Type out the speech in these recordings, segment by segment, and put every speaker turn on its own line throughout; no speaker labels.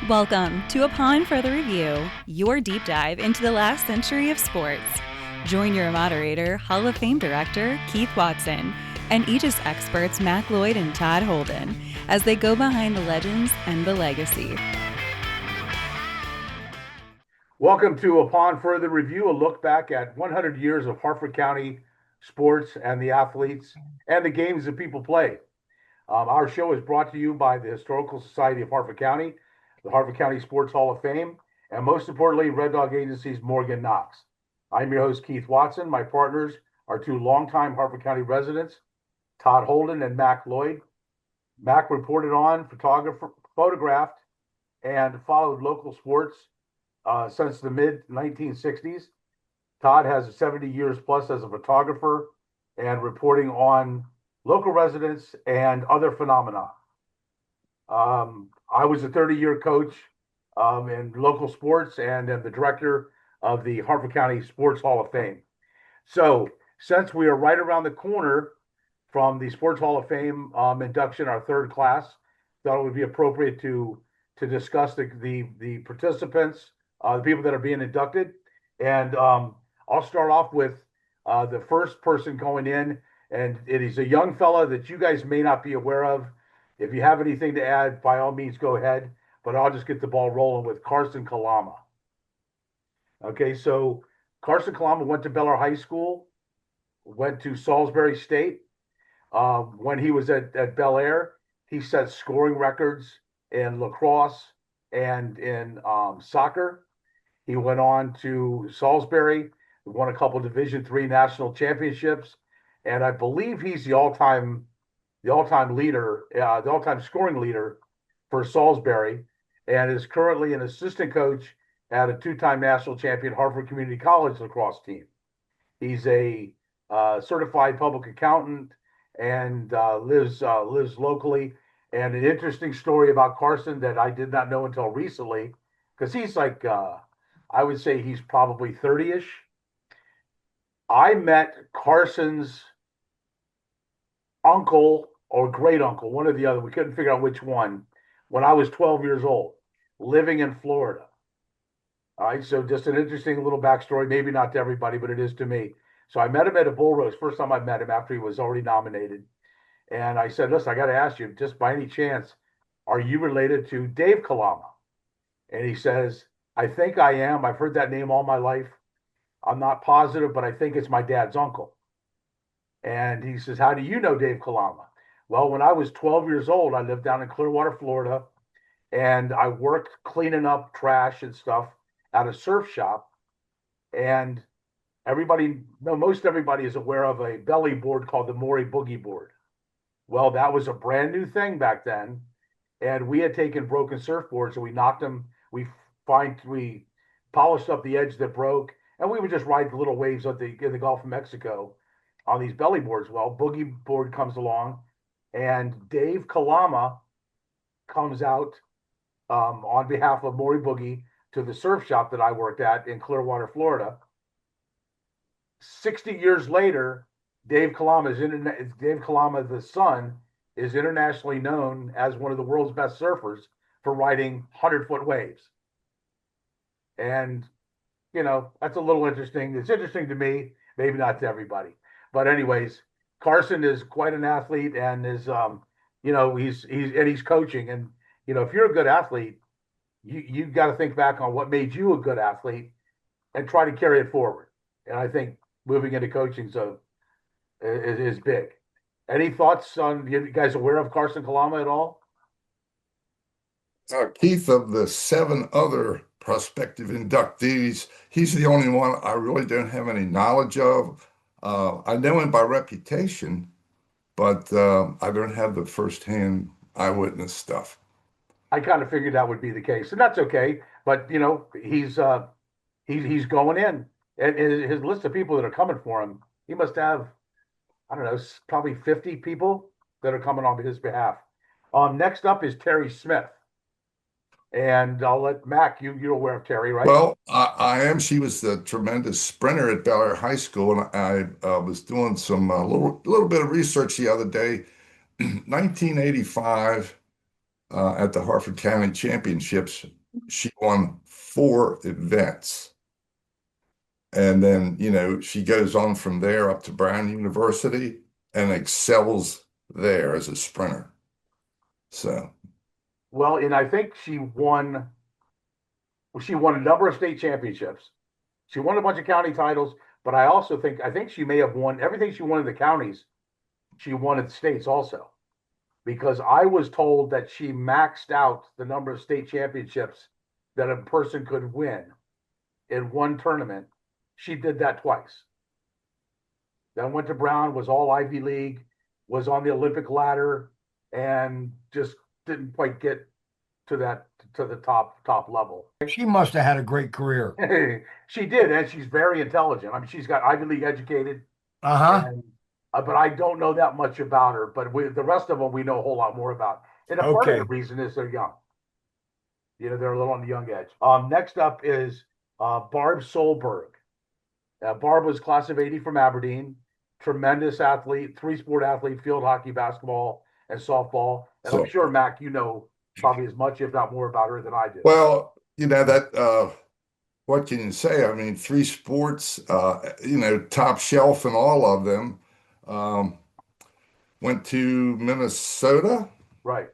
Welcome to Upon Further Review, your deep dive into the last century of sports. Join your moderator, Hall of Fame director Keith Watson, and Aegis experts Mac Lloyd and Todd Holden as they go behind the legends and the legacy.
Welcome to Upon Further Review, a look back at 100 years of Harford County sports and the athletes and the games that people play. Our show is brought to you by the Historical Society of Harford County, the Harford County Sports Hall of Fame, and most importantly, Red Dog Agency's Morgan Knox. I'm your host, Keith Watson. My partners are two longtime Harford County residents, Todd Holden and Mac Lloyd. Mac reported on, photographed, and followed local sports since the mid-1960s. Todd has 70 years plus as a photographer and reporting on local residents and other phenomena. I was a 30-year coach in local sports and am the director of the Harford County Sports Hall of Fame. So since we are right around the corner from the Sports Hall of Fame induction, our third class, thought it would be appropriate to discuss the participants, the people that are being inducted. And I'll start off with the first person going in, and it is a young fella that you guys may not be aware of. If you have anything to add, by all means, go ahead. But I'll just get the ball rolling with Carson Kalama. Okay, so Carson Kalama went to Bel Air High School, went to Salisbury State. When he was at Bel Air, he set scoring records in lacrosse and in soccer. He went on to Salisbury, won a couple Division III national championships, and I believe he's the all-time leader, the all-time scoring leader for Salisbury, and is currently an assistant coach at a two-time national champion Harford Community College lacrosse team. He's a certified public accountant and lives locally. And an interesting story about Carson that I did not know until recently, because he's like, I would say he's probably 30-ish. I met Carson's uncle or great uncle, one or the other, we couldn't figure out which one, when I was 12 years old, living in Florida. All right, so just an interesting little backstory, maybe not to everybody, but it is to me. So I met him at a bull roast, first time I met him after he was already nominated. And I said, listen, I got to ask you, just by any chance, are you related to Dave Kalama? And he says, I think I am. I've heard that name all my life. I'm not positive, but I think it's my dad's uncle. And he says, how do you know Dave Kalama? Well, when I was 12 years old, I lived down in Clearwater, Florida, and I worked cleaning up trash and stuff at a surf shop. And most everybody is aware of a belly board called the Maury Boogie board. Well, that was a brand new thing back then. And we had taken broken surfboards and we knocked them. We polished up the edge that broke, and we would just ride the little waves in the Gulf of Mexico on these belly boards. Well, Boogie board comes along, and Dave Kalama comes out on behalf of Maury Boogie to the surf shop that I worked at in Clearwater, Florida. 60 years later, Dave Kalama the son is internationally known as one of the world's best surfers for riding 100-foot waves. And, that's a little interesting. It's interesting to me, maybe not to everybody. But anyways, Carson is quite an athlete and is, he's coaching. And, if you're a good athlete, you got to think back on what made you a good athlete and try to carry it forward. And I think moving into coaching is big. Any thoughts on, you guys aware of Carson Kalama at all?
Keith, of the 7 other prospective inductees, he's the only one I really don't have any knowledge of. I know him by reputation, but I don't have the firsthand eyewitness stuff.
I kind of figured that would be the case, and that's okay. But he's going in, and his list of people that are coming for him, he must have, I don't know, probably 50 people that are coming on his behalf. Next up is Terry Smith. And I'll let Mac, you're aware of Terry, right?
Well, I am. She was a tremendous sprinter at Bel Air High School, and I was doing some little bit of research the other day. 1985, at the Harford County Championships, she won 4 events. And then, she goes on from there up to Brown University and excels there as a sprinter. So,
Well, and I think she won a number of state championships. She won a bunch of county titles, but I think she may have won everything she won in the counties. She won at the states also, because I was told that she maxed out the number of state championships that a person could win in one tournament. She did that twice. Then went to Brown, was all Ivy League, was on the Olympic ladder, and just didn't quite get to the top level.
She must have had a great career.
She did, and she's very intelligent. I mean, she's got Ivy League educated,
Uh-huh.
and but I don't know that much about her. But the rest of them we know a whole lot more about. And a part of
Okay.
the reason is they're young. They're a little on the young edge. Next up is Barb Solberg. Barb was class of '80 from Aberdeen. Tremendous athlete, 3-sport athlete, field hockey, basketball, and softball. And I'm sure, Mac, you know probably as much, if not more, about her than I do.
well, what can you say? I mean, 3 sports, top shelf in all of them. Went to Minnesota.
Right.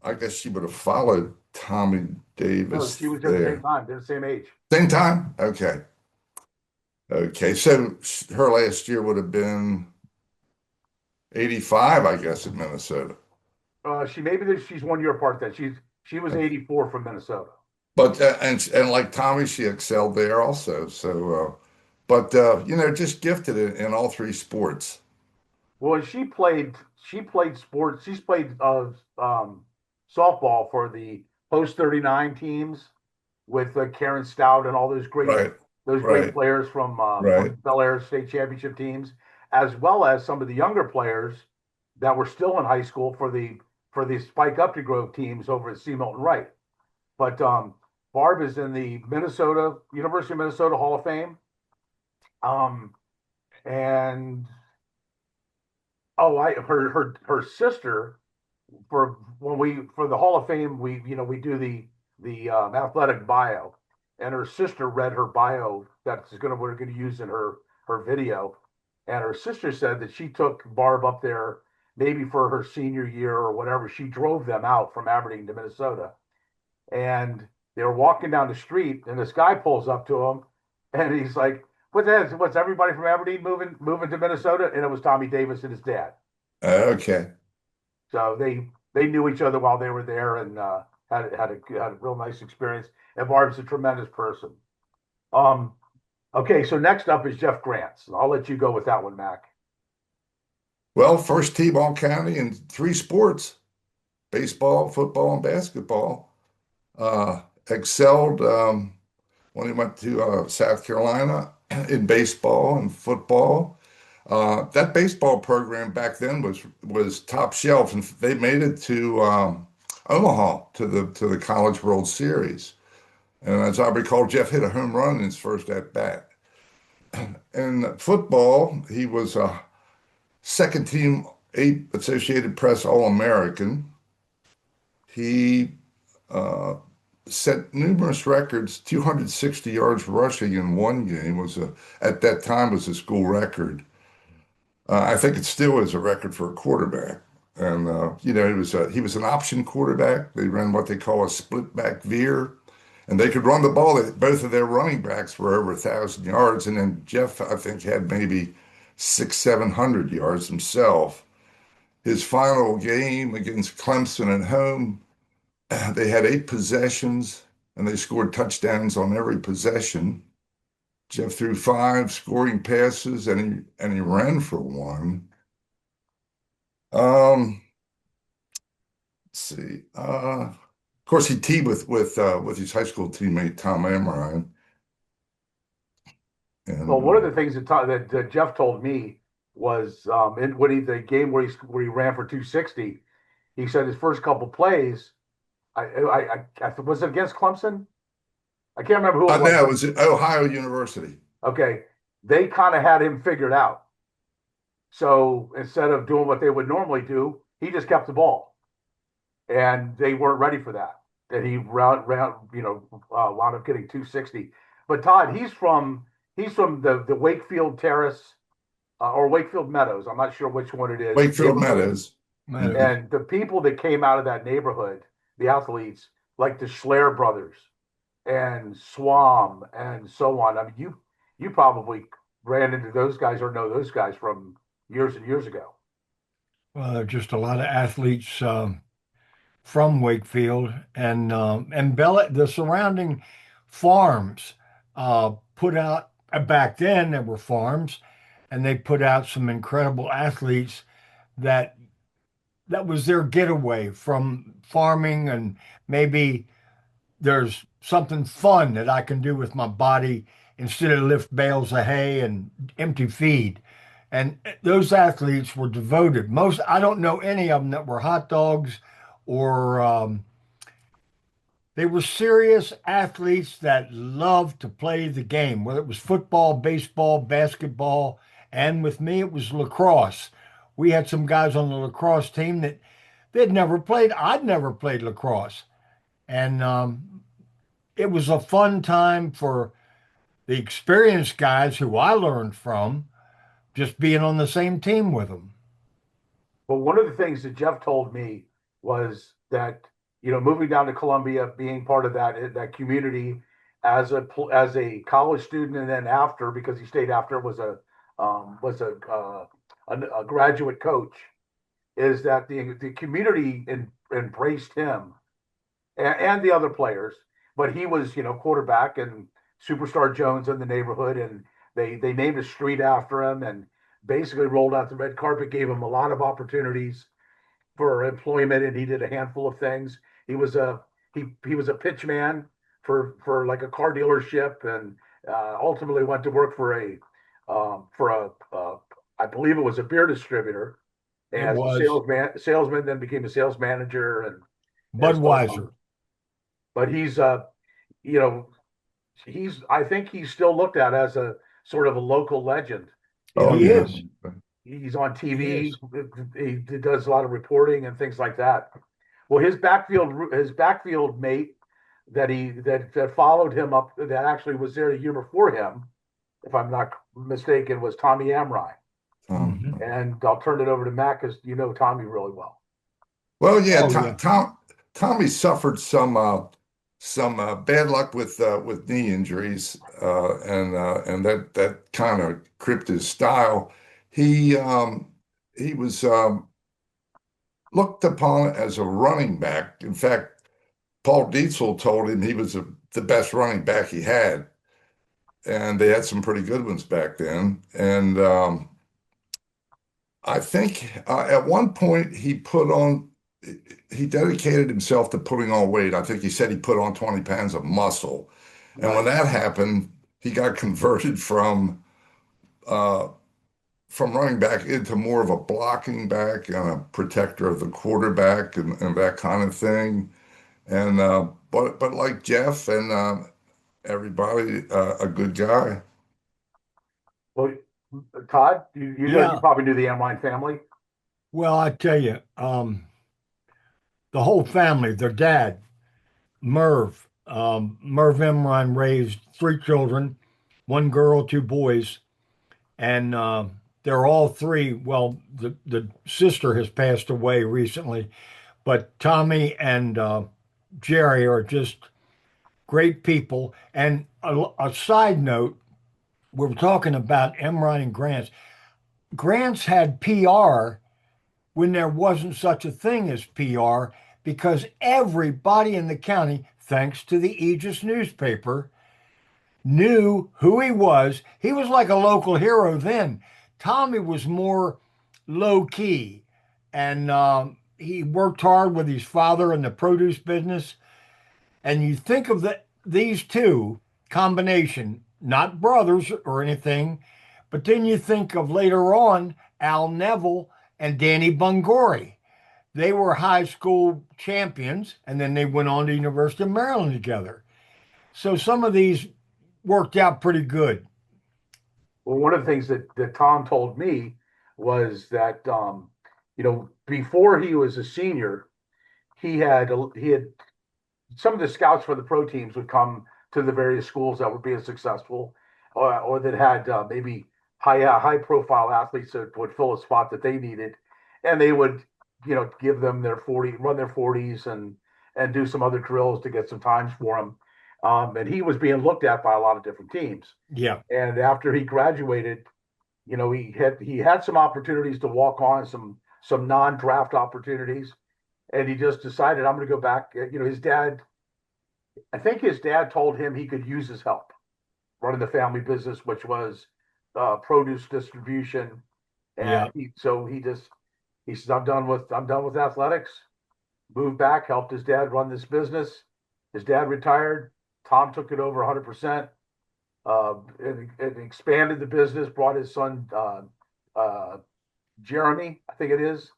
I guess she would have followed Tommy
No,
Davis
she was at the
there.
same time. They're the same age.
Same time? Okay. Okay. So her last year would have been 85, I guess, in Minnesota.
She's 1 year apart. Then she was '84 from Minnesota.
But and like Tommy, she excelled there also. So, but just gifted in all 3 sports.
Well, she played sports. She's played softball for the post 39 teams with Karen Stout and all those great
Right. Right.
players from
Right.
Bel Air state championship teams, as well as some of the younger players that were still in high school for the Spike Up to Grove teams over at C. Milton Wright. But Barb is in the University of Minnesota Hall of Fame. And her sister, for the Hall of Fame, we do the athletic bio, and her sister read her bio we're gonna use in her video, and her sister said that she took Barb up there maybe for her senior year or whatever. She drove them out from Aberdeen to Minnesota, and they were walking down the street, and this guy pulls up to him, and he's like, what's everybody from Aberdeen moving to Minnesota? And it was Tommy Davis and his dad.
Okay.
So they knew each other while they were there, and had a real nice experience. And Barb's a tremendous person. Okay, so next up is Jeff Grants. I'll let you go with that one, Mac.
Well, first team all county in 3 sports: baseball, football, and basketball. Excelled when he went to South Carolina in baseball and football. That baseball program back then was top shelf, and they made it to Omaha to the College World Series. And as I recall, Jeff hit a home run in his first at bat. In football, he was a second team Associated Press All-American. He set numerous records. 260 yards rushing in one game at that time was a school record. I think it still is a record for a quarterback. And he was an option quarterback. They ran what they call a split back veer, and they could run the ball. Both of their running backs were over 1,000 yards, and then Jeff, I think, had maybe 600-700 yards himself. His final game against Clemson at home, they had 8 possessions, and they scored touchdowns on every possession. Jeff threw 5 scoring passes, and he ran for 1. Let's see. Of course, he teamed with his high school teammate Tom Amrine. And
Well, one of the things that Jeff told me was the game where he ran for 260. He said his first couple plays, was it against Clemson? I can't remember who it was.
no, it was at Ohio University.
Okay, they kind of had him figured out. So instead of doing what they would normally do, he just kept the ball. and they weren't ready for that. And he wound up getting 260. But Todd, he's from the Wakefield Terrace or Wakefield Meadows. I'm not sure which one it is.
Wakefield Meadows.
Man,
And the people that came out of that neighborhood, the athletes, like the Schler brothers and Swam and so on. I mean, you probably ran into those guys or know those guys from years and years ago.
just a lot of athletes from Wakefield and Bella, the surrounding farms put out back then there were farms, and they put out some incredible athletes that that was their getaway from farming, and maybe there's something fun that I can do with my body instead of lift bales of hay and empty feed. And those athletes were devoted. Most, I don't know any of them that were hot dogs or they were serious athletes that loved to play the game, whether it was football, baseball, basketball, and with me, it was lacrosse. We had some guys on the lacrosse team that they'd never played. I'd never played lacrosse. And it was a fun time for the experienced guys who I learned from just being on the same team with them.
But one of the things that Jeff told me was that moving down to Columbia, being part of that community as a college student, and then after, because he stayed after, was a graduate coach, is that the community embraced him and the other players. But he was, quarterback and superstar Jones in the neighborhood, and they named a street after him, and basically rolled out the red carpet, gave him a lot of opportunities for employment, and he did a handful of things. He was a pitch man for like a car dealership, and ultimately went to work for a I believe it was a beer distributor
It
as a
was
salesman, then became a sales manager and so on.
Budweiser.
But you know, I think he's still looked at as a sort of a local legend.
Oh,
He
yeah.
is.
He's on
He
TV.
is.
He does a lot of reporting and things like that. Well, his backfield mate that followed him up, that actually was there the year before him, if I'm not mistaken, was Tommy Amrine.
Um,
Mhm.
And I'll turn it over to Matt because you know Tommy really well.
well, yeah,
Oh, yeah.
Tommy suffered some bad luck with knee injuries, and that kind of crimped his style. He was looked upon as a running back. In fact, Paul Dietzel told him he was the best running back he had, and they had some pretty good ones back then. And I think at one point he dedicated himself to putting on weight. I think he said he put on 20 pounds of muscle. And when
Right.
that happened, he got converted uh, from running back into more of a blocking back and a protector of the quarterback and that kind of thing. And but like Jeff and everybody, a good guy.
Well, Todd, you
Yeah.
probably knew the Amrine family.
Well, I tell you, the whole family, their dad, Merv Imran raised three children, one girl, two boys, and they're all three. Well, the sister has passed away recently, but Tommy and Jerry are just great people. And a side note, we were talking about Emron and Grants. Grants had PR when there wasn't such a thing as PR because everybody in the county, thanks to the Aegis newspaper, knew who he was. He was like a local hero then. Tommy was more low key, and he worked hard with his father in the produce business. And you think of these two combination, not brothers or anything, but then you think of later on Al Neville and Danny Bungori. They were high school champions, and then they went on to University of Maryland together. So some of these worked out pretty good.
Well, one of the things that Tom told me was that before he was a senior, he had some of the scouts for the pro teams would come to the various schools that were being successful, or that had maybe high profile athletes that would fill a spot that they needed, and they would give them run their 40s and do some other drills to get some times for them. And he was being looked at by a lot of different teams.
Yeah.
And after he graduated, he had some opportunities to walk on, some non-draft opportunities, and he just decided, I'm going to go back. I think his dad told him he could use his help running the family business, which was produce distribution.
Yeah.
And he says, I'm done with athletics. Moved back, helped his dad run this business. His dad retired. Tom took it over 100%. And expanded the business. Brought his son Jeremy, I think it is,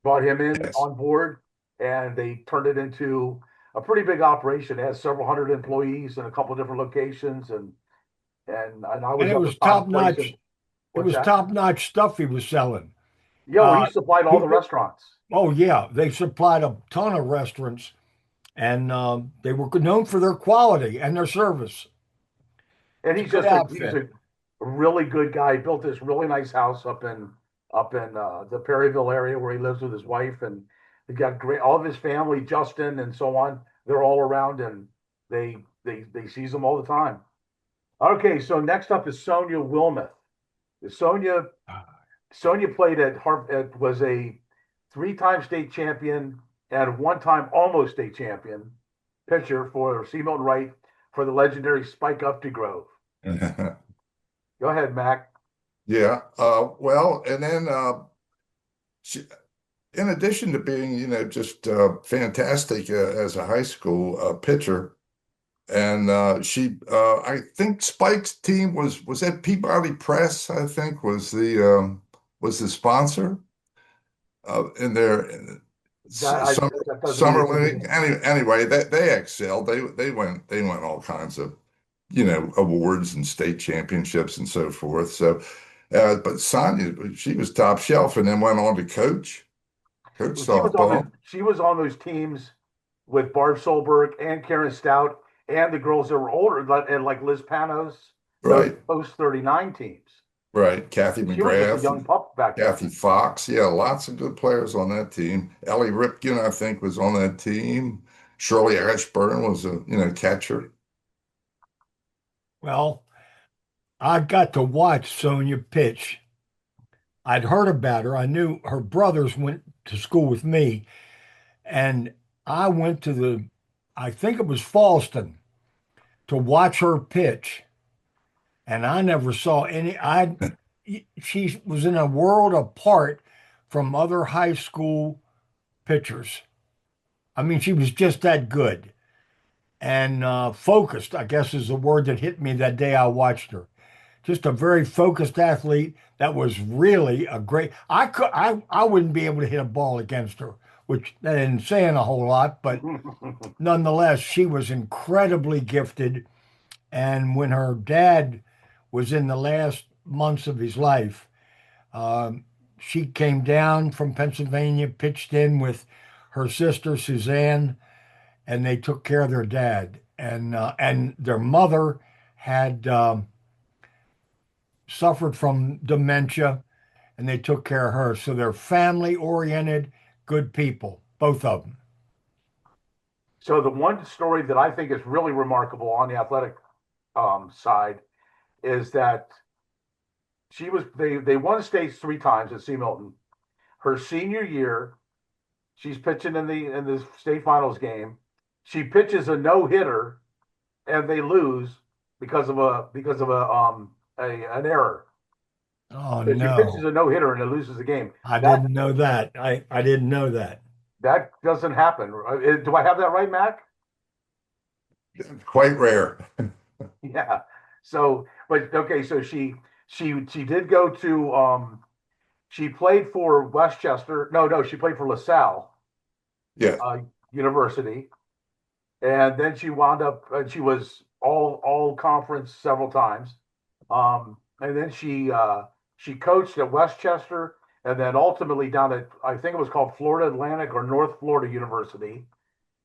brought him in
Yes.
on board, and they turned it into a pretty big operation. It has several hundred employees in a couple of different locations, and I
And
was
it
up
was
at Tom's
top
place.
notch.
And
It
what's
was
that?
top notch stuff he was selling.
Yeah, well,
Uh,
he supplied all the
people,
restaurants.
oh yeah, they supplied a ton of restaurants, and they were known for their quality and their service.
And
It's a
he's
good
just he's
outfit.
a really good guy. He built this really nice house up in the Perryville area where he lives with his wife, and he got great all of his family, Justin and so on. They're all around, and they sees them all the time. Okay, so next up is Sonia Wilmoth. Sonia Sonia played at Harvard, was a three-time state champion and one-time almost state champion pitcher for C. Milton Wright for the legendary Spike Updegrove. Go ahead, Mac.
Yeah. Well, and then she, in addition to being, just fantastic as a high school pitcher, and I think Spike's team was that Peabody Press, I think, was the sponsor in their
That doesn't mean
summer
anything.
league. Anyway, they excelled. They won all kinds of awards and state championships and so forth. So, but Sonia, she was top shelf, and then went on to coach
Well,
softball.
she was on those teams with Barb Solberg and Karen Stout and the girls that were older, and like Liz Panos, those
Right,
post 39 teams.
right. Kathy
She was just a
McGrath,
young pup back then.
Kathy Fox. Yeah, lots of good players on that team. Ellie Ripken, I think, was on that team. Shirley Ashburn was a catcher.
Well, I got to watch Sonia pitch. I'd heard about her. I knew her brothers went to school with me, and I went to I think it was Falston, to watch her pitch. And I never saw she was in a world apart from other high school pitchers. I mean, she was just that good and focused, I guess is the word that hit me that day I watched her. Just a very focused athlete that was really a great. I wouldn't be able to hit a ball against her, which that isn't saying a whole lot, but nonetheless, she was incredibly gifted. And when her dad was in the last months of his life, um, she came down from Pennsylvania, pitched in with her sister Suzanne, and they took care of their dad. And their mother had suffered from dementia, and they took care of her. So they're family oriented, good people, both of them.
So the one story that I think is really remarkable on the athletic side is that they won states three times at C. Milton. Her senior year, she's pitching in the state finals game. She pitches a no hitter, and they lose because of an error.
Oh
So she pitches
no,
a no hitter and it loses the game.
I
That
didn't know that. I didn't know that.
that doesn't happen. Do I have that right, Mac?
Quite rare.
Yeah. So, but okay. So she did go to she played for Westchester. No, she played for LaSalle
Yeah.
University, and then she wound up. She was all conference several times, and then she coached at Westchester, and then ultimately down at, I think it was called Florida Atlantic or North Florida University,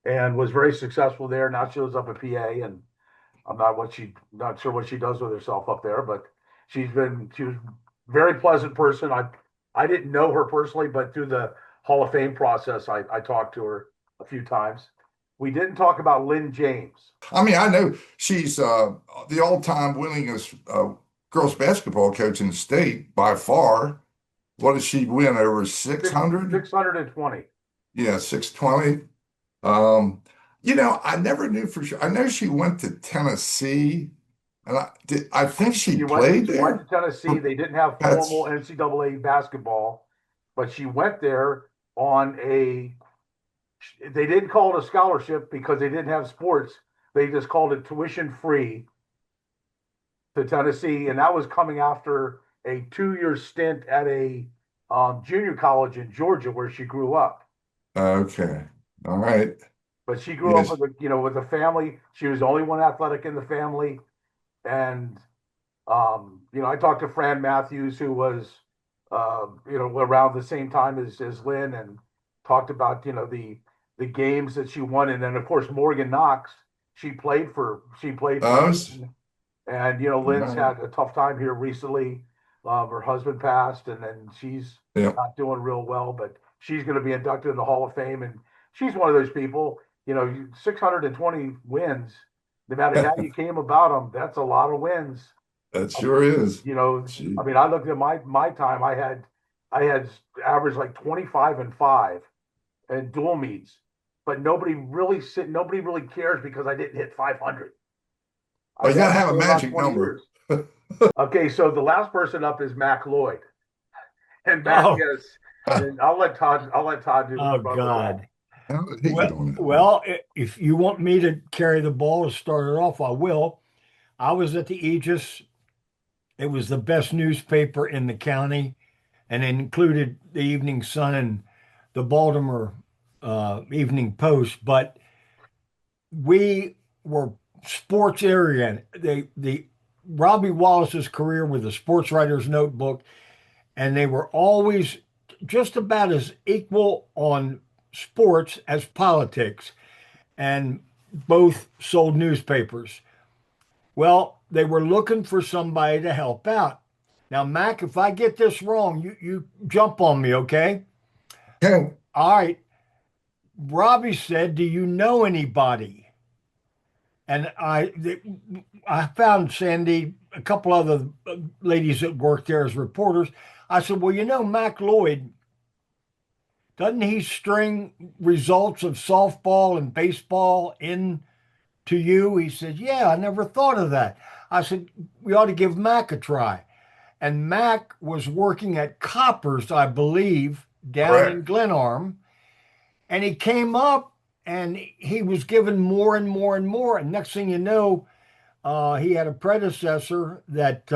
and was very successful there. Now she lives up in PA, and I'm not sure what she does with herself up there, but she was a very pleasant person. I didn't know her personally, but through the Hall of Fame process, I talked to her a few times. We didn't talk about Lynn James.
I mean, I know she's the all-time winningest girls basketball coach in the state by far. What did she win? Over 600?
620.
Yeah, 620. I never knew for sure. I know she went to Tennessee, and I think she played
She went
there.
to Tennessee. They didn't have
That's
formal NCAA basketball, but she went there on they didn't call it a scholarship because they didn't have sports. They just called it tuition free to Tennessee. And that was coming after a 2-year stint at a junior college in Georgia where she grew up.
okay. All right.
But she grew up
Yes.
with a family. She was the only one athletic in the family. And I talked to Fran Matthews, who was around the same time as Lynn, and talked about the games that she won. And then of course Morgan Knox, she played for
Oh,
Lynn. And
all
Lynn's
right.
had a tough time here recently. Her husband passed, and then she's
Yeah.
not doing real well, but she's going to be inducted in the Hall of Fame. And she's one of those people, 620 wins, no matter how you came about them, that's a lot of wins.
That sure is.
I
Gee.
mean, I looked at my time. I had averaged like 25-5 in dual meets, but nobody really cares because I didn't hit 500.
Well,
I've
you
had
gotta
it
have a
for about
magic
20
number.
years. Okay, so the last person up is Mac Lloyd, and Mac
Oh,
is, and I'll let Todd do the
oh
front of that.
God.
How did he
Well,
get on that list?
well, if you want me to carry the ball and start it off, I will. I was at the Aegis. It was the best newspaper in the county, and it included the Evening Sun and the Baltimore Evening Post. But we were sports oriented. The Robbie Wallace's career with the Sports Writer's Notebook, and they were always just about as equal on sports as politics, and both sold newspapers. Well, they were looking for somebody to help out. Now, Mac, if I get this wrong, you jump on me, okay?
Okay.
All right. Robbie said, "Do you know anybody?" And I found Sandy, a couple other ladies that worked there as reporters. I said, "Well, Mac Lloyd, doesn't he string results of softball and baseball in to you?" He said, "Yeah, I never thought of that." I said, "We ought to give Mac a try." And Mac was working at Coppers, I believe, down in
Correct.
Glenarm. And he came up and he was given more and more and more. And next thing you know, he had a predecessor that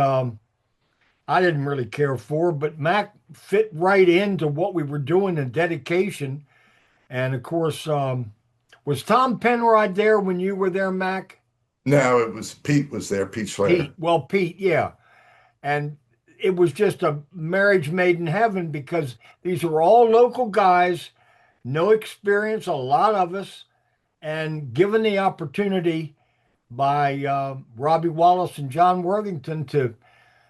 I didn't really care for, but Mac fit right into what we were doing in dedication. And of course, was Tom Penrod there when you were there, Mac?
No, it was Pete was there, Pete Schlatter.
Pete. Well, Pete, yeah. And it was just a marriage made in heaven because these were all local guys, no experience, a lot of us, and given the opportunity by Robbie Wallace and John Worthington to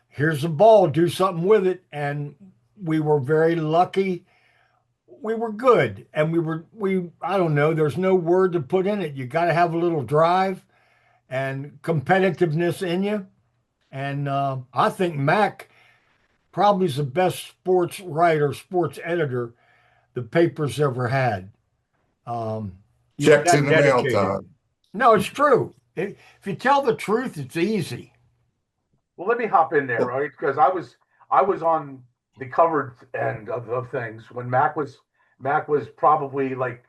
here's the ball, do something with it, and we were very lucky. We were good, and we I don't know. There's no word to put in it. You got to have a little drive and competitiveness in you, and I think Mac probably is the best sports writer, sports editor the paper's ever had. He was
Checked in
that
the mail,
dedicated.
Todd.
No, it's true. If you tell the truth, it's easy.
Well, let me hop in there, right? Because I was on the covered end of things when Mac was probably like,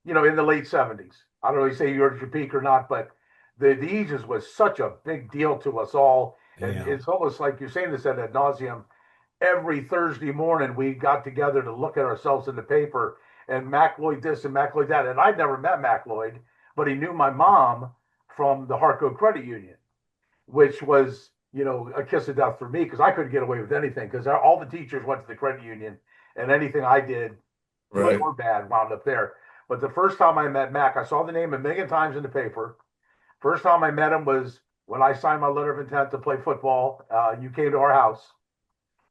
in the late 70s. I don't know if you say you're at your peak or not, but the Aegis was such a big deal to us all. And
Yeah.
it's almost like you're saying this ad nauseum. Every Thursday morning we got together to look at ourselves in the paper, and Mac Lloyd this and Mac Lloyd that. And I'd never met Mac Lloyd, but he knew my mom from the Harco Credit Union, which was, a kiss of death for me because I couldn't get away with anything because all the teachers went to the credit union. and anything I did, good
Right.
or bad, wound up there. But the first time I met Mac, I saw the name a million times in the paper. First time I met him was when I signed my letter of intent to play football. You came to our house,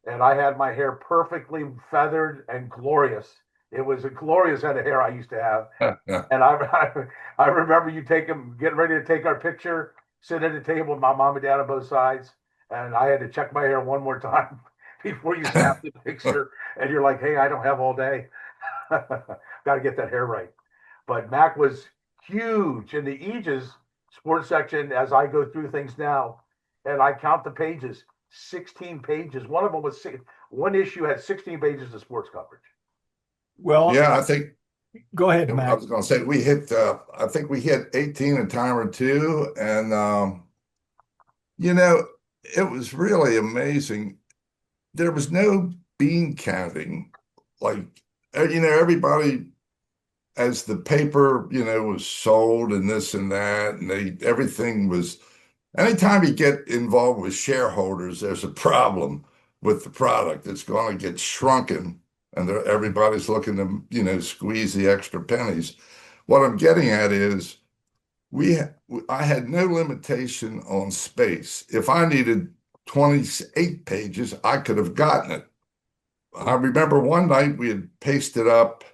and I had my hair perfectly feathered and glorious. It was a glorious head of hair I used to have. And I remember you getting ready to take our picture, sit at the table with my mom and dad on both sides, and I had to check my hair one more time before you snapped the picture. And you're like, "Hey, I don't have all day. Got to get that hair right." But Mac was huge in the Aegis sports section as I go through things now, and I count the pages, 16 pages. One of them was one issue had 16 pages of sports coverage.
Well,
Yeah, I think
go ahead,
I
Mac.
was going to say we hit. I think we hit 18 a time or two, and you know, it was really amazing. There was no bean counting, like everybody as the paper, was sold and this and that, and everything was. Anytime you get involved with shareholders, there's a problem with the product. It's going to get shrunken, and everybody's looking to, squeeze the extra pennies. What I'm getting at is I had no limitation on space. If I needed 28 pages, I could have gotten it. I remember one night we had pasted up,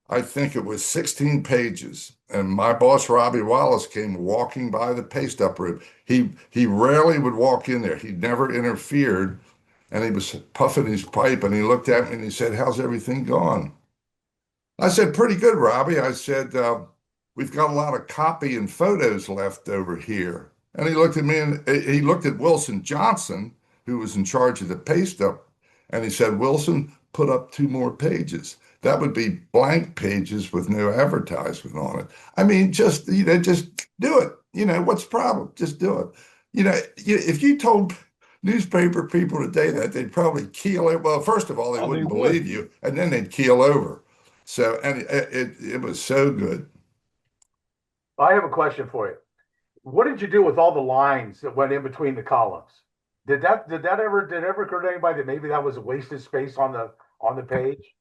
I think it was 16 pages, and my boss Robbie Wallace came walking by the paste up room. He rarely would walk in there. He never interfered, and he was puffing his pipe, and he looked at me and he said, "How's everything going?" I said, "Pretty good, Robbie." I said, "We've got a lot of copy and photos left over here." And he looked at me and he looked at Wilson Johnson, who was in charge of the paste up, and he said, "Wilson, put up 2 more pages. That would be blank pages with no advertisement on it." I mean, just do it. What's the problem? Just do it. If you told newspaper people today that, they'd probably keel over. Well, first of all, they
Oh, they
wouldn't
would.
believe you, and then they'd keel over. So, and it was so good.
I have a question for you. What did you do with all the lines that went in between the columns? Did it ever occur to anybody that maybe that was a wasted space on the page?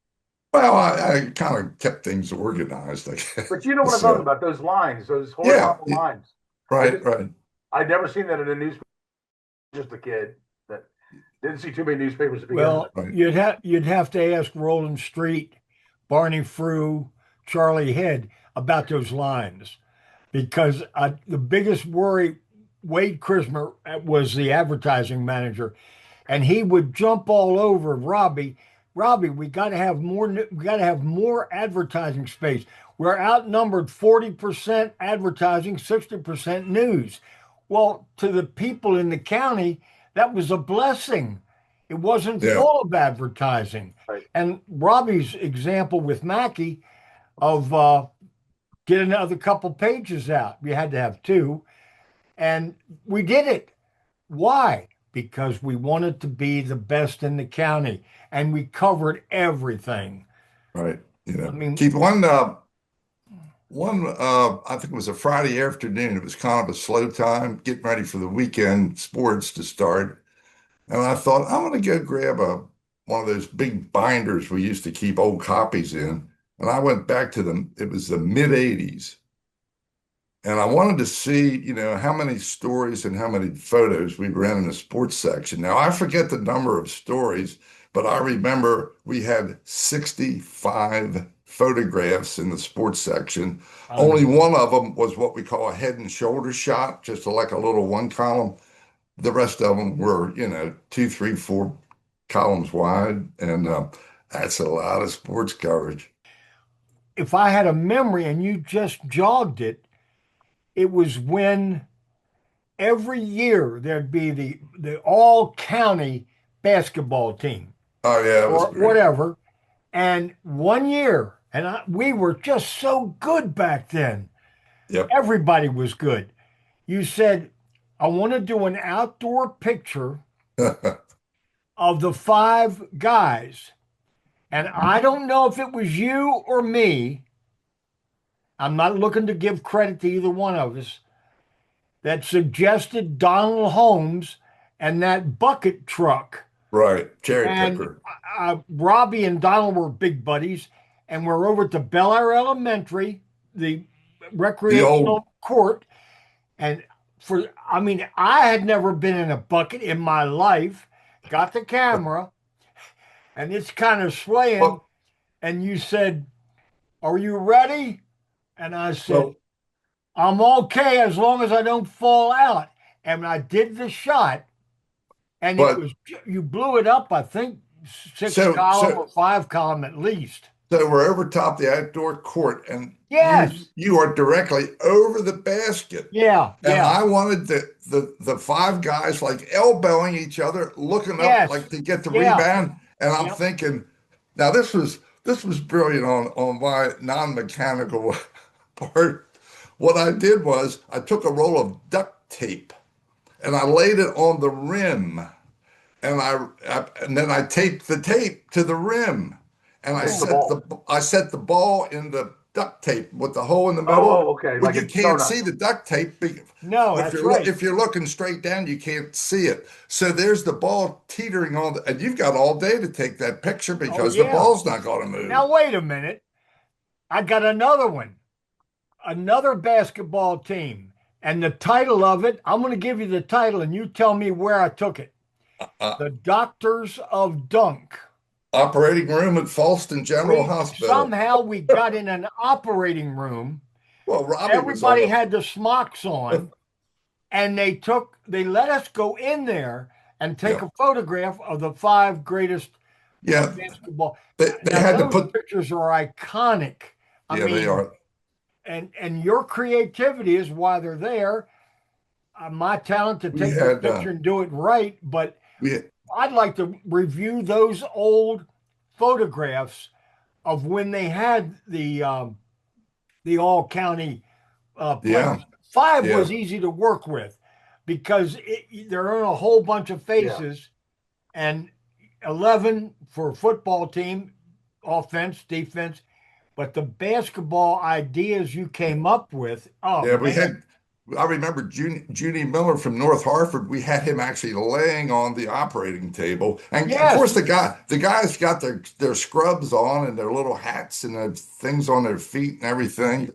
Well, I kind of kept things organized, I
But you know what I'm
guess.
talking about, those lines, those
Yeah,
horizontal lines. I
right,
just
right,
I'd never seen that in a newspaper. Just a kid that didn't see too many newspapers to begin with.
Well,
right.
you'd have to ask Roland Street, Barney Frew, Charlie Head about those lines because the biggest worry, Wade Krismer was the advertising manager, and he would jump all over Robbie. Robbie, we got to have more. We got to have more advertising space. We're outnumbered 40% advertising, 60% news. Well, to the people in the county, that was a blessing. It wasn't
Yeah,
full of advertising.
Right.
And Robbie's example with Mackey of get another couple pages out. You had to have two, and we did it. Why? Because we wanted to be the best in the county and we covered everything.
right.
I mean,
Keep one, I think it was a Friday afternoon. It was kind of a slow time, getting ready for the weekend sports to start. And I thought, I'm going to go grab one of those big binders we used to keep old copies in. And I went back to them. It was the mid 80s. And I wanted to see, how many stories and how many photos we ran in the sports section. Now, I forget the number of stories, but I remember we had 65 photographs in the sports section. Only one of them was what we call a head and shoulder shot, just like a little one column. The rest of them were, 2, 3, 4 columns wide. And that's a lot of sports coverage.
if I had a memory and you just jogged it, it was when every year there'd be the all county basketball team
Oh, yeah, it was
or
great.
whatever. And one year, we were just so good back then.
Yep.
Everybody was good. You said, I want to do an outdoor picture of the five guys. And I don't know if it was you or me. I'm not looking to give credit to either one of us that suggested Donald Holmes and that bucket truck
Right. Cherry
And
picker.
Robbie and Donald were big buddies, and we're over to Bel Air Elementary, the
The old,
recreational court. And I mean, I had never been in a bucket in my life. Got the camera, and it's kind of swaying.
well,
And you said, "Are you ready?" And I said,
well,
"I'm okay as long as I don't fall out." And I did the shot, and it
but
was, you blew it up, I think, six
so,
column
so,
or five column at least.
so we're over top the outdoor court, and
Yes.
you are directly over the basket.
Yeah.
And
Yeah.
I wanted the five guys like elbowing each other, looking up
Yes.
like to get the
Yeah.
rebound. And I'm
Yep.
thinking, now this was brilliant on my non-mechanical part. What I did was I took a roll of duct tape and I laid it on the rim, and and then I taped the tape to the rim, and
Hit the ball.
I set the ball in the duct tape with the hole in the middle.
Oh, okay,
Well,
like a
you can't
donut.
see the duct tape.
No,
If
that's right.
if you're looking straight down, you can't see it. So there's the ball teetering on, and you've got all day to take that picture
Oh,
because the
yeah.
ball's not going to move.
Now, wait a minute. I got another one, another basketball team. And the title of it, I'm going to give you the title and you tell me where I took it.
Uh,
The Doctors of Dunk.
Operating room at Falston General
We
Hospital.
somehow we got in an operating room.
Well, Robbie was on
Everybody
the.
had the smocks on, and they let us go in there and take
Yeah,
a photograph of the five greatest
yeah.
basketball.
They
Now
had to
those
put.
pictures are iconic. I
Yeah, they
mean,
are.
and your creativity is why they're there. My talent to
We
take the
had
picture and do it right, but
we
I'd like to review those old photographs of when they had the all county
yeah,
players. Five
yeah.
was easy to work with because there are a whole bunch of
Yeah.
faces, and 11 for a football team, offense, defense. But the basketball ideas you came up with, oh
Yeah, we
man,
had, I remember Junie Miller from North Hartford. We had him actually laying on the operating table. And of
yes,
course, the guys got their scrubs on and their little hats and their things on their feet and everything.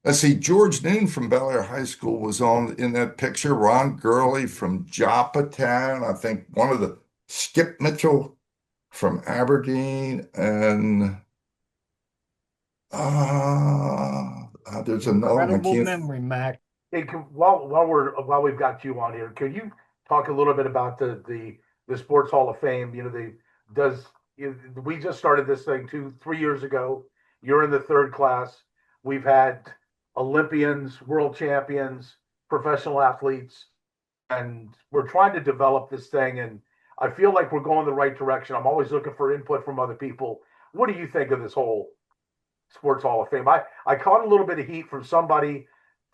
Let's see, George Noon from Bel Air High School was on in that picture. Ron Gurley from Joppatown. I think one of the Skip Mitchell from Aberdeen. And there's another one. I
incredible
can't.
memory, Mac.
Hey, while we've got you on here, could you talk a little bit about the Sports Hall of Fame? You know, does we just started this thing 3 years ago. You're in the third class. We've had Olympians, world champions, professional athletes, and we're trying to develop this thing. And I feel like we're going the right direction. I'm always looking for input from other people. What do you think of this whole Sports Hall of Fame? I caught a little bit of heat from somebody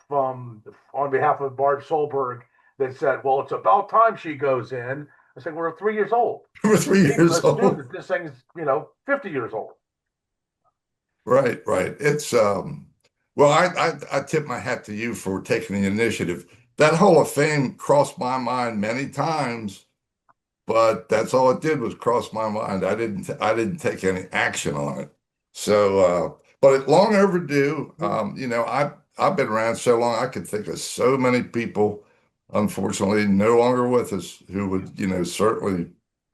from on behalf of Barb Solberg that said, "Well, it's about time she goes in." I said, "We're 3 years old.
We're 3 years
Let's do
old.
it. This thing's 50 years old."
Right, right. It's well, I tip my hat to you for taking the initiative. That Hall of Fame crossed my mind many times, but that's all it did was cross my mind. I didn't take any action on it. So but it long overdue. I've been around so long I could think of so many people, unfortunately, no longer with us who would, certainly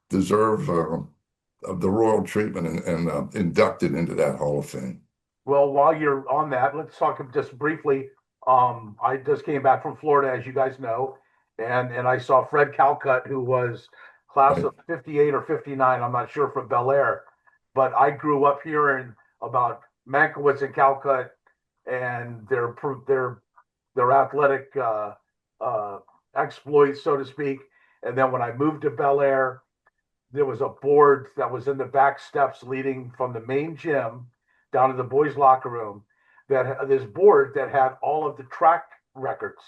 deserve of the royal treatment and inducted into that Hall of Fame.
Well, while you're on that, let's talk just briefly. I just came back from Florida, as you guys know, and I saw Fred Calcutt, who was class
Right.
of 58 or 59. I'm not sure from Bel Air, but I grew up hearing about Mankiewicz and Calcutt and their athletic exploits, so to speak. And then when I moved to Bel Air, there was a board that was in the back steps leading from the main gym down to the boys' locker room. That this board that had all of the track records.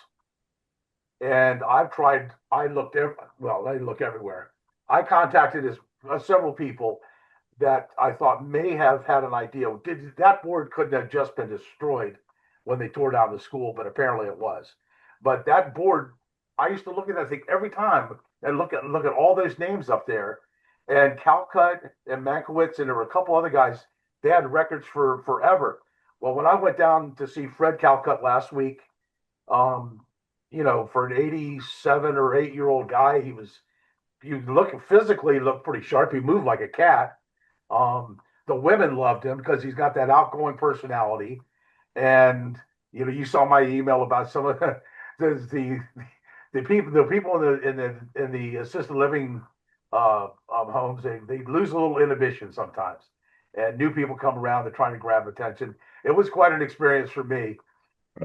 And I've tried. I looked. I look everywhere. I contacted several people that I thought may have had an idea. That board couldn't have just been destroyed when they tore down the school, but apparently it was. But that board, I used to look at that thing every time and look at all those names up there, and Calcutt and Mankiewicz, and there were a couple other guys. They had records for forever. Well, when I went down to see Fred Calcutt last week, um, for an 87 or 8-year old guy, he looked pretty sharp. He moved like a cat. The women loved him because he's got that outgoing personality. And you saw my email about some of the people in the assisted living homes. They lose a little inhibition sometimes, and new people come around. They're trying to grab attention. It was quite an experience for me.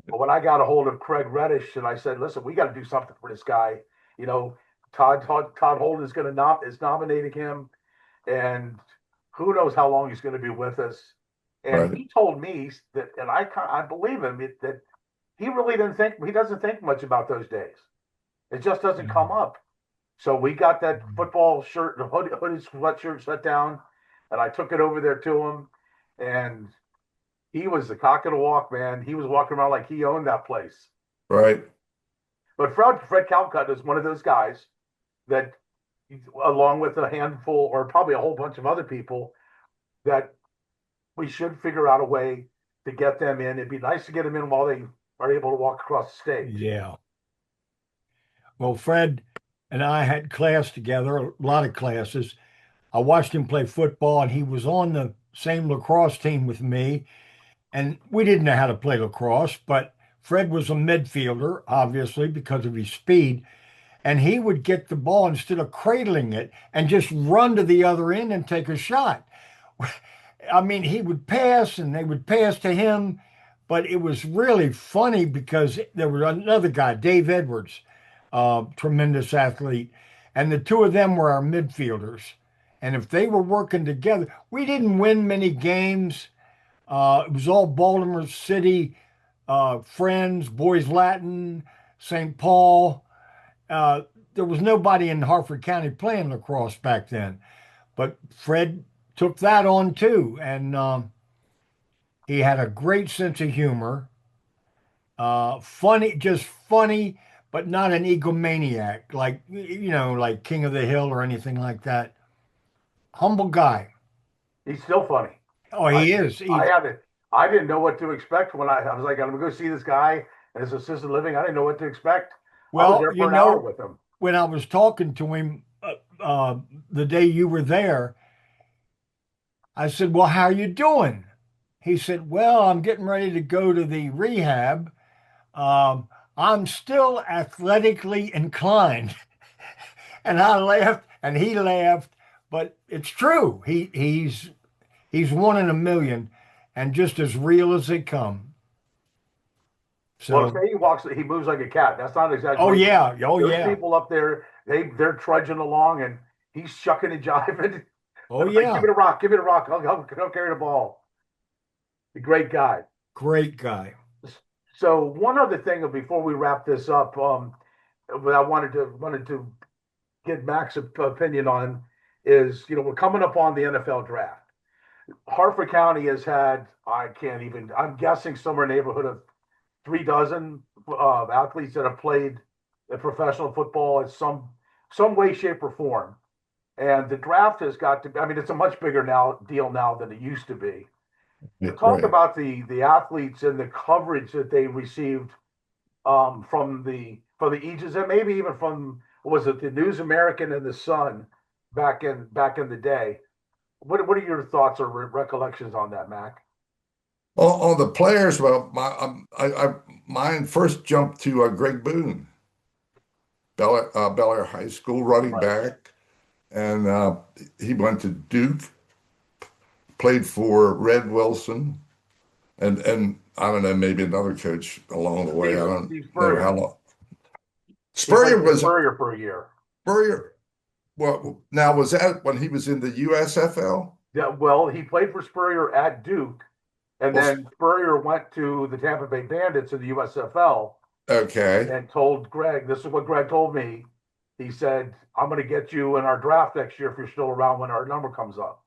But when I got a hold of Craig Reddish and I said, "Listen, we got to do something for this guy," Todd Holden is nominating him, and who knows how long he's going to be with us. And
Right.
he told me that, and I believe him, that he really doesn't think much about those days. It just doesn't come up. So we got that football shirt, the hooded sweatshirt set down, and I took it over there to him, and he was the cock of the walk, man. He was walking around like he owned that place.
Right.
But Fred Calcutt is one of those guys that, along with a handful or probably a whole bunch of other people, that we should figure out a way to get them in. It'd be nice to get them in while they are able to walk across the stage.
Yeah. Well, Fred and I had class together, a lot of classes. I watched him play football, and he was on the same lacrosse team with me. And we didn't know how to play lacrosse, but Fred was a midfielder, obviously, because of his speed. And he would get the ball instead of cradling it and just run to the other end and take a shot. I mean, he would pass and they would pass to him, but it was really funny because there was another guy, Dave Edwards, tremendous athlete, and the two of them were our midfielders. And if they were working together, we didn't win many games. It was all Baltimore City, Friends, Boys Latin, St. Paul. There was nobody in Harford County playing lacrosse back then, but Fred took that on too, and he had a great sense of humor. Just funny, but not an egomaniac like King of the Hill or anything like that. Humble guy.
He's still funny.
Oh, he is.
I didn't know what to expect when I was like, I'm gonna go see this guy and his assisted living. I didn't know what to expect. I was
Well,
there for an hour with him.
when I was talking to him the day you were there, I said, "Well, how are you doing?" He said, "Well, I'm getting ready to go to the rehab. I'm still athletically inclined." And I laughed and he laughed, but it's true. He's one in a million and just as real as they come.
Well,
So,
say he moves like a cat. That's not exaggeration.
oh yeah,
Those people up there, they're trudging along and he's shucking and jiving.
oh
Like,
yeah,
give me the rock. I'll carry the ball. A great guy.
great guy.
So one other thing before we wrap this up, what I wanted to get Mac's opinion on is, we're coming up on the NFL draft. Harford County has had, I'm guessing somewhere in the neighborhood of 3 dozen athletes that have played in professional football in some way, shape, or form. And the draft has got to, it's a much bigger deal now than it used to be. Talk
Right.
about the athletes and the coverage that they received from the Aegis, and maybe even from, what was it, the News American and the Sun back in the day. What are your thoughts or recollections on that, Mac?
On the players, well, mine first jumped to Greg Boone, Bel Air High School running
Right.
back, and he went to Duke, played for Red Wilson, and I don't know, maybe another coach along the way. I don't
Steve
know
Spurrier.
how long.
He played
Spurrier
for
was
Spurrier for a year.
Spurrier. Well, now was that when he was in the USFL?
Yeah, well, he played for Spurrier at Duke, and
Well,
then Spurrier went to the Tampa Bay Bandits in the USFL
Okay.
and told Greg, this is what Greg told me. He said, I'm going to get you in our draft next year if you're still around when our number comes up.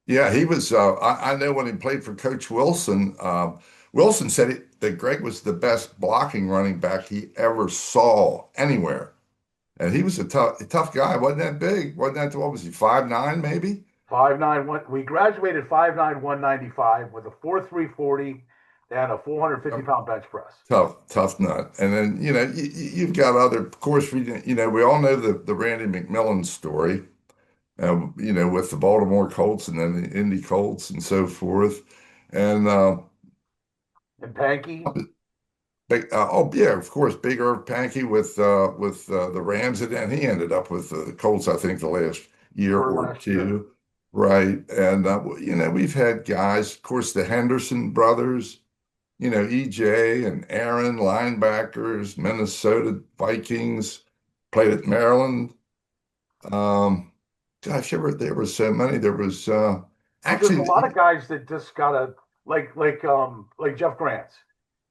Yeah, he was. I know when he played for Coach Wilson. Wilson said that Greg was the best blocking running back he ever saw anywhere. And he was a tough guy. Wasn't that big? Wasn't that, what was he, 5'9" maybe?
5'9", we graduated 5'9", 195 with a 4.3 40 and a 450-pound bench press.
Tough nut. And then, you've got other, of course, we all know the Randy McMillan story, with the Baltimore Colts and then the Indy Colts and so forth. And
Pankey.
Oh yeah, of course, Big Irv Pankey with the Rams, and then he ended up with the Colts, I think, the last year or two, right? And we've had guys, of course, the Henderson brothers, EJ and Aaron, linebackers, Minnesota Vikings, played at Maryland. Gosh, there were so many. There was actually
there's a lot of guys that just got like Jeff Grant.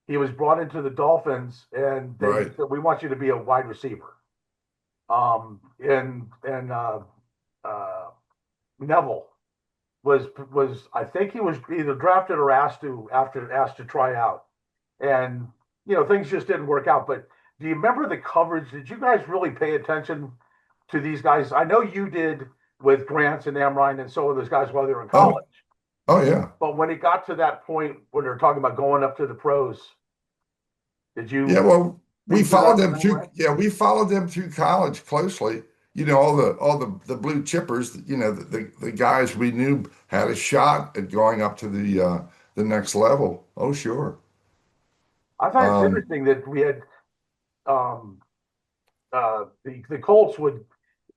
He was brought into the Dolphins, and they
right.
said, "We want you to be a wide receiver." And Neville was I think he was either drafted or asked to try out, and things just didn't work out. But do you remember the coverage? Did you guys really pay attention to these guys? I know you did with Grant and Amrine and so are those guys while they were in college.
Oh yeah.
But when it got to that point when they're talking about going up to the pros, did you?
Yeah, well, we followed them through. Yeah, we followed them through college closely. All the blue chippers. The guys we knew had a shot at going up to the next level. Oh, sure.
I thought it's interesting that we had the Colts would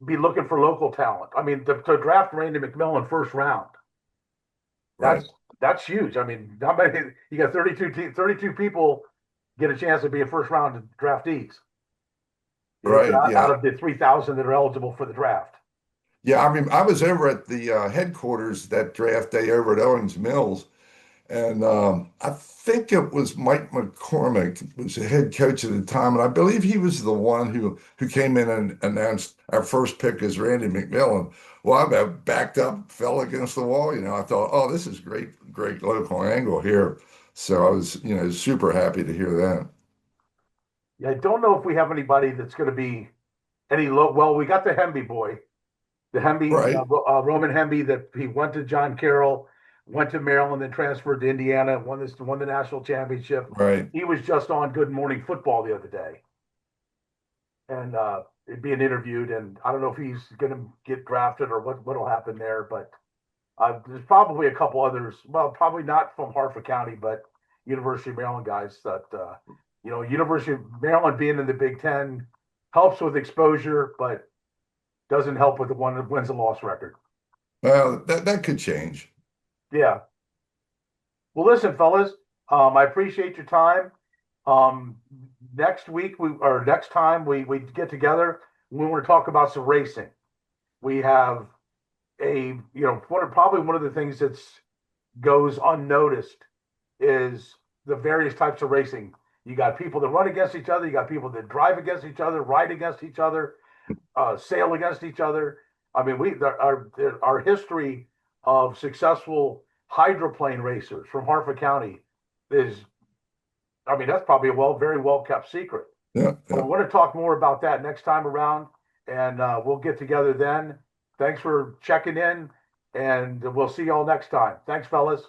be looking for local talent. I mean, to draft Randy McMillan first round. That's huge. I mean, not many, you got 32 people get a chance to be a first round draftees.
Right.
Out of the 3,000 that are eligible for the draft.
Yeah, I mean, I was over at the headquarters that draft day over at Owings Mills, and I think it was Mike McCormick was the head coach at the time, and I believe he was the one who came in and announced our first pick as Randy McMillan. Well, I backed up, fell against the wall. I thought, oh, this is great local angle here. So I was, super happy to hear that.
Yeah, I don't know if we have anybody that's going to be any low. Well, we got the Hemby boy, the Hemby,
right.
Roman Hemby, that he went to John Carroll, went to Maryland, then transferred to Indiana, won the national championship.
Right.
He was just on Good Morning Football the other day, and being interviewed. And I don't know if he's going to get drafted or what'll happen there, but there's probably a couple others. Well, probably not from Hartford County, but University of Maryland guys that. University of Maryland being in the Big Ten helps with exposure, but doesn't help with the one that wins and loss record.
Well, that could change.
Yeah. Well, listen, fellas, I appreciate your time. Next time we get together, we want to talk about some racing. We have probably one of the things that goes unnoticed is the various types of racing. You got people that run against each other. You got people that drive against each other, ride against each other, sail against each other. I mean, our history of successful hydroplane racers from Hartford County is, that's probably a very well kept secret.
Yeah.
But we want to talk more about that next time around, and we'll get together then. Thanks for checking in, and we'll see y'all next time. Thanks, fellas.